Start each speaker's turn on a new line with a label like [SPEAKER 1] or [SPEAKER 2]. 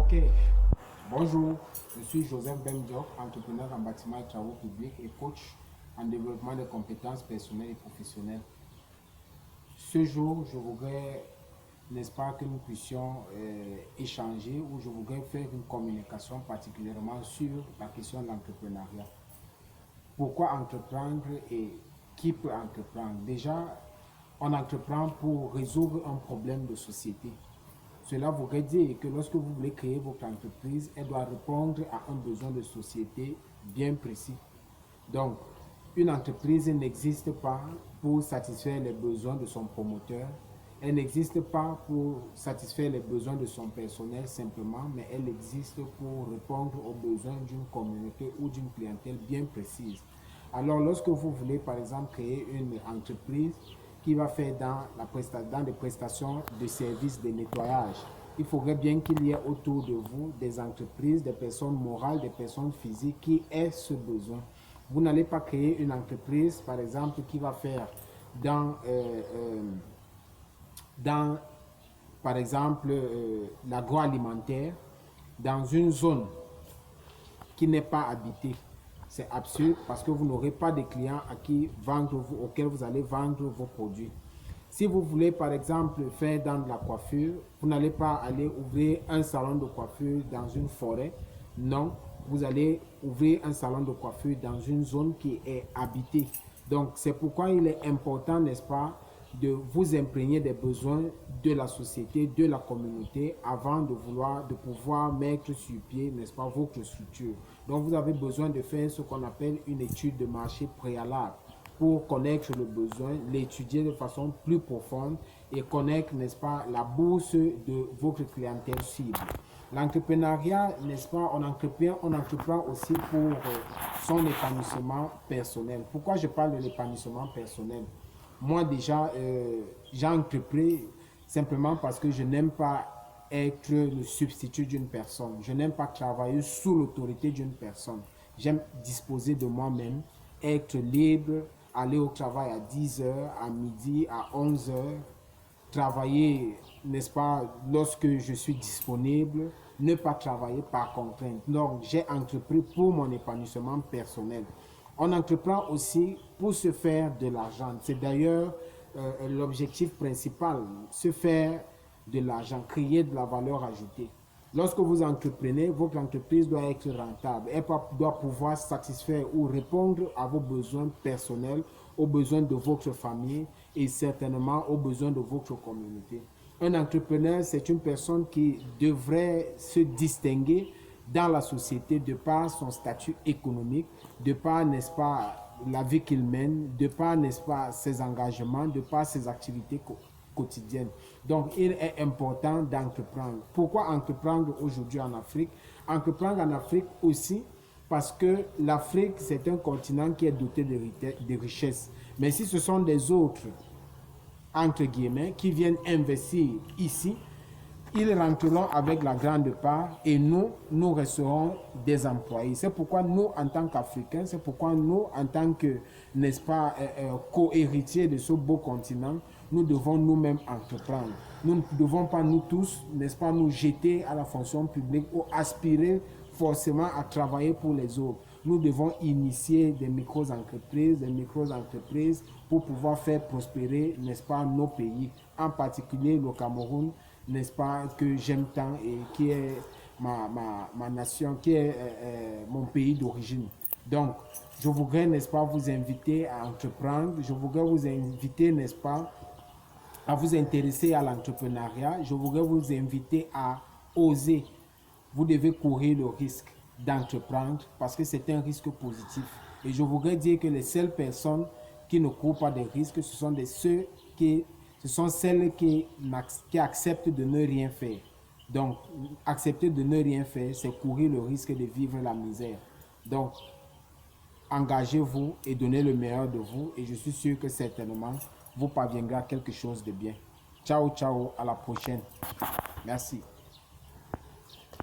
[SPEAKER 1] Ok, bonjour, je suis Joseph Bendiok, entrepreneur en bâtiment et travaux publics et coach en développement de compétences personnelles et professionnelles. Ce jour, je voudrais, n'est-ce pas, que nous puissions échanger ou je voudrais faire une communication particulièrement sur la question de l'entrepreneuriat. Pourquoi entreprendre et qui peut entreprendre? Déjà, on entreprend pour résoudre un problème de société. Cela voudrait dire que lorsque vous voulez créer votre entreprise, elle doit répondre à un besoin de société bien précis. Donc, une entreprise n'existe pas pour satisfaire les besoins de son promoteur. Elle n'existe pas pour satisfaire les besoins de son personnel simplement, mais elle existe pour répondre aux besoins d'une communauté ou d'une clientèle bien précise. Alors, lorsque vous voulez, par exemple, créer une entreprise qui va faire dans des prestations de services de nettoyage, il faudrait bien qu'il y ait autour de vous des entreprises, des personnes morales, des personnes physiques qui aient ce besoin. Vous n'allez pas créer une entreprise, par exemple, qui va faire dans par exemple, l'agroalimentaire, dans une zone qui n'est pas habitée. C'est absurde parce que vous n'aurez pas de clients à qui vendre, auxquels vous allez vendre vos produits. Si vous voulez, par exemple, faire dans de la coiffure, vous n'allez pas aller ouvrir un salon de coiffure dans une forêt. Non, vous allez ouvrir un salon de coiffure dans une zone qui est habitée. Donc, c'est pourquoi il est important, n'est-ce pas, de vous imprégner des besoins de la société, de la communauté, avant de pouvoir mettre sur pied, n'est-ce pas, votre structure. Donc, vous avez besoin de faire ce qu'on appelle une étude de marché préalable pour connaître le besoin, l'étudier de façon plus profonde et connaître, n'est-ce pas, la bourse de votre clientèle cible. L'entrepreneuriat, n'est-ce pas, on entreprend aussi pour son épanouissement personnel. Pourquoi je parle de l'épanouissement personnel? Moi déjà, j'ai entrepris simplement parce que je n'aime pas être le substitut d'une personne. Je n'aime pas travailler sous l'autorité d'une personne. J'aime disposer de moi-même, être libre, aller au travail à 10 heures, à midi, à 11 heures, travailler, n'est-ce pas, lorsque je suis disponible, ne pas travailler par contrainte. Donc, j'ai entrepris pour mon épanouissement personnel. On entreprend aussi pour se faire de l'argent. C'est d'ailleurs l'objectif principal, se faire de l'argent, créer de la valeur ajoutée. Lorsque vous entreprenez, votre entreprise doit être rentable. Elle doit pouvoir satisfaire ou répondre à vos besoins personnels, aux besoins de votre famille et certainement aux besoins de votre communauté. Un entrepreneur, c'est une personne qui devrait se distinguer dans la société de par son statut économique, de par, n'est-ce pas, la vie qu'il mène, de par, n'est-ce pas, ses engagements, de par ses activités quotidiennes. Donc, il est important d'entreprendre. Pourquoi entreprendre aujourd'hui en Afrique? Entreprendre en Afrique aussi parce que l'Afrique, c'est un continent qui est doté de richesses. Mais si ce sont des autres, entre guillemets, qui viennent investir ici, ils rentreront avec la grande part et nous resterons des employés. C'est pourquoi nous, en tant qu'Africains, c'est pourquoi nous, en tant que, n'est-ce pas, co-héritiers de ce beau continent, nous devons nous-mêmes entreprendre. Nous ne devons pas nous tous, n'est-ce pas, nous jeter à la fonction publique ou aspirer forcément à travailler pour les autres. Nous devons initier des micro-entreprises pour pouvoir faire prospérer, n'est-ce pas, nos pays, en particulier le Cameroun, n'est-ce pas, que j'aime tant et qui est ma nation, qui est mon pays d'origine. Donc, je voudrais, n'est-ce pas, vous inviter à entreprendre, je voudrais vous inviter, n'est-ce pas, à vous intéresser à l'entrepreneuriat, je voudrais vous inviter à oser. Vous devez courir le risque d'entreprendre parce que c'est un risque positif. Et je voudrais dire que les seules personnes qui ne courent pas de risques, ce sont celles qui acceptent de ne rien faire. Donc, accepter de ne rien faire, c'est courir le risque de vivre la misère. Donc, engagez-vous et donnez le meilleur de vous et je suis sûr que certainement, vous parviendrez à quelque chose de bien. Ciao, ciao, à la prochaine. Merci.